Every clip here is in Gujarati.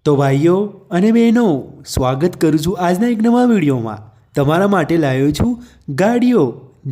તો ભાઈઓ અને બહેનો, સ્વાગત કરું છું આજના એક નવા વિડીયોમાં. તમારા માટે લાવ્યો છું ગાડીઓ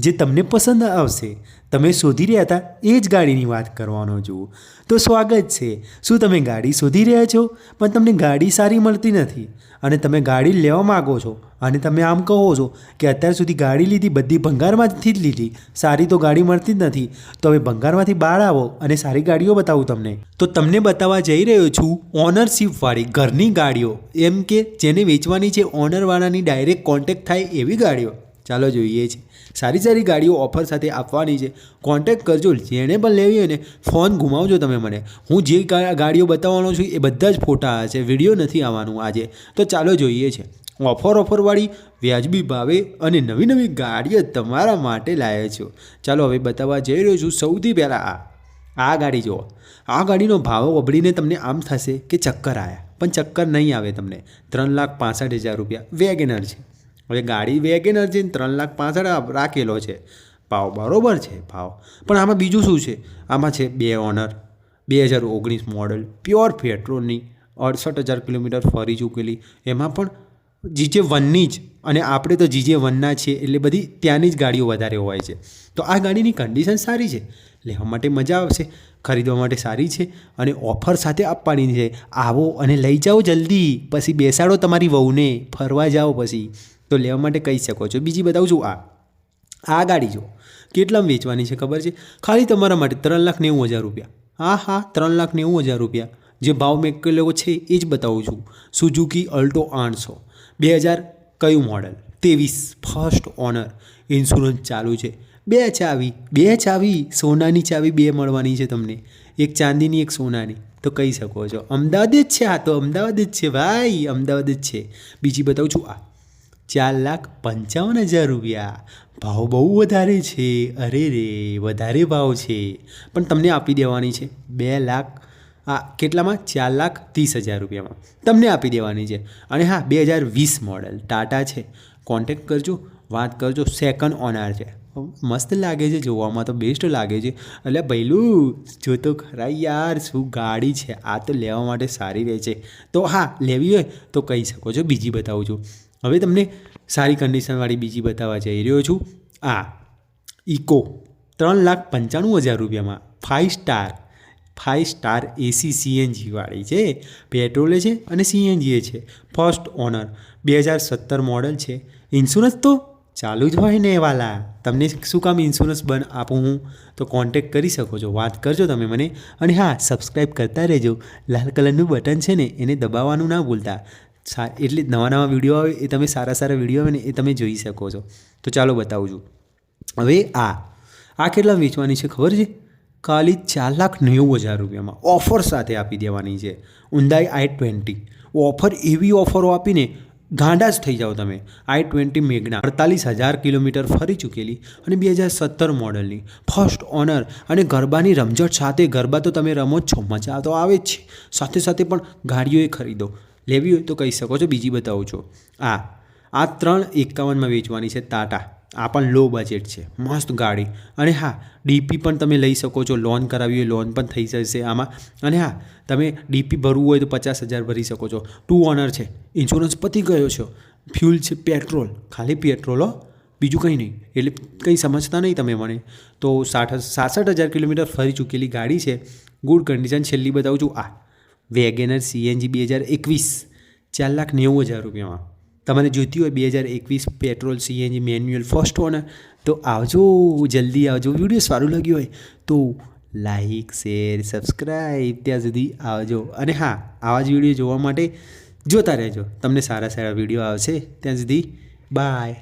જે તમને પસંદ આવશે. તમે શોધી રહ્યા હતા એ જ ગાડીની વાત કરવાનો છું. તો સ્વાગત છે. શું તમે ગાડી શોધી રહ્યા છો પણ તમને ગાડી સારી મળતી નથી અને તમે ગાડી લેવા માગો છો અને તમે આમ કહો છો કે અત્યાર સુધી ગાડી લીધી બધી ભંગારમાંથી જ લીધી, સારી તો ગાડી મળતી જ નથી, તો હવે ભંગારમાંથી બહાર આવો અને સારી ગાડીઓ બતાવું તમને. તો તમને બતાવવા જઈ રહ્યો છું ઓનરશિપવાળી ઘરની ગાડીઓ, એમ કે જેને વેચવાની છે ઓનરવાળાની ડાયરેક્ટ કોન્ટેક્ટ થાય એવી ગાડીઓ. ચાલો જોઈએ છે. સારી સારી ગાડીઓ ઓફર સાથે આપવાની છે. કોન્ટેક્ટ કરજો. જેણે પણ લેવી હોય ને ફોન ઘુમાવજો તમે મને. હું જે ગાડીઓ બતાવવાનો છું એ બધા જ ફોટા છે, વિડીયો નથી આવવાનું આજે. તો ચાલો જોઈએ છે. ઓફરવાળી વ્યાજબી ભાવે અને નવી નવી ગાડીઓ તમારા માટે લાવ્યો છું. ચાલો હવે બતાવવા જઈ રહ્યો છું. સૌથી પહેલાં આ ગાડી જુઓ. આ ગાડીનો ભાવ વબડીને તમને આમ થશે કે ચક્કર આવ્યા, પણ ચક્કર નહીં આવે તમને. 3,65,000 રૂપિયા વેગેનર છે. હવે ગાડી વેગેનર છે, 3,65,000 રાખેલો છે ભાવ, બરાબર છે ભાવ. પણ આમાં બીજું શું છે? આમાં છે 2 ઓનર, 2019 મોડલ, પ્યોર પેટ્રોલની, 68,000 કિલોમીટર ફરી ચૂકેલી. એમાં પણ GJ1ની જ, અને આપણે તો GJ1ના છીએ એટલે બધી ત્યાંની જ ગાડીઓ વધારે હોય છે. તો આ ગાડીની કન્ડિશન સારી છે, લેવા માટે મજા આવશે, ખરીદવા માટે સારી છે અને ઓફર સાથે આપવાની છે. આવો અને લઈ જાઓ જલ્દી, પછી બેસાડો તમારી વહુને, ફરવા જાઓ પછી. તો લેવા માટે કહી શકો છો. બીજી બતાવું છું. આ ગાડી જો કેટલામાં વેચવાની છે ખબર છે? ખાલી તમારા માટે 3,90,000 રૂપિયા. હા 3,90,000 રૂપિયા. જે ભાવ મેં કહેલો છે એ જ બતાવું છું. સુઝુકી અલ્ટો 800, 2000 કયું મોડલ? 23, ફર્સ્ટ ઓનર, ઇન્સ્યોરન્સ ચાલુ છે. 2 ચાવી, સોનાની ચાવી 2 મળવાની છે તમને, એક ચાંદીની એક સોનાની. તો કહી શકો છો અમદાવાદ જ છે. આ તો અમદાવાદ જ છે ભાઈ, અમદાવાદ જ છે. બીજી બતાવું છું. 4,55,000 રૂપિયા. ભાવ બહુ વધારે છે. અરે રે, વધારે ભાવ છે, પણ તમને આપી દેવાની છે 2 લાખ. કેટલામાં? 4,30,000 રૂપિયામાં તમને આપી દેવાની છે. અને 2020 મોડલ ટાટા છે. કોન્ટેક્ટ કરજો, વાત કરજો. સેકન્ડ ઓનર છે. મસ્ત લાગે છે, જોવામાં તો બેસ્ટ લાગે છે. એટલે ભઈલું જો તો ખરા યાર, શું ગાડી છે આ, તો લેવા માટે સારી રહે છે. તો લેવી હોય તો કહી શકો છો. બીજી બતાવું છું. હવે તમને સારી કન્ડિશનવાળી બીજી બતાવવા જઈ રહ્યો છું. ઇકો 3,95,000 રૂપિયામાં 5 સ્ટાર AC CNG વાળી છે. પેટ્રોલે છે અને CNG છે. ફર્સ્ટ ઓનર, 2017 મોડલ છે. ઇન્સ્યોરન્સ તો ચાલુ જ હોય ને વાલા. તમને શું કામ ઇન્સ્યોરન્સ આપું હું? તો કોન્ટેક્ટ કરી શકો છો, વાત કરજો તમે મને. અને સબસ્ક્રાઈબ કરતા રહેજો. લાલ કલરનું બટન છે ને એને દબાવવાનું ના ભૂલતા, એટલે નવા વિડીયો આવે એ તમે સારા વિડીયો આવે ને એ તમે જોઈ શકો છો. તો ચાલો બતાવું છું. હવે આ કેટલા વેચવાની છે ખબર છે? ખાલી 4,90,000 રૂપિયામાં ઓફર સાથે આપી દેવાની છે. Hyundai i20 ઓફર, એવી ઓફરો આપીને ગાંડા જ થઈ જાઓ તમે. i20 મેગ્ના 48,000 કિલોમીટર ફરી ચૂકેલી અને 2017 મોડલની, ફર્સ્ટ ઓનર અને ગરબાની રમઝટ સાથે. ગરબા તો તમે રમો જ છો, મજા તો આવે જ છે. સાથે સાથે પણ ગાડીઓ ખરીદો. લેવી હોય તો કહી શકો છો. બીજી બતાવું છું. આ 3,51,000માં વેચવાની છે ટાટા. આ પણ લો બજેટ છે, મસ્ત ગાડી. અને DP પણ તમે લઈ શકો છો. લોન કરાવી હોય લોન પણ થઈ જશે આમાં. અને તમે DP ભરવું હોય તો 50,000 ભરી શકો છો. 2 ઓનર છે. ઇન્સ્યોરન્સ પતી ગયો છે. ફ્યુલ છે પેટ્રોલ, ખાલી પેટ્રોલ, બીજું કંઈ નહીં. એટલે કંઈ સમજતા નહીં તમે મને. તો 66,000 કિલોમીટર ફરી ચૂકેલી ગાડી છે. Good condition. છેલ્લી બતાવું છું. વેગેનર CNG 2021, 4,90,000 રૂપિયામાં. તમારે જોઈતી હોય 2021 petrol CNG manual first honour, તો આવજો, જલ્દી આવજો. વિડીયો સારું લાગ્યું હોય તો લાઈક, શેર, સબસ્ક્રાઈબ ત્યાં સુધી આવજો. અને આવા જ વિડીયો જોવા માટે જોતા રહેજો. તમને સારા વિડીયો આવશે. ત્યાં સુધી બાય.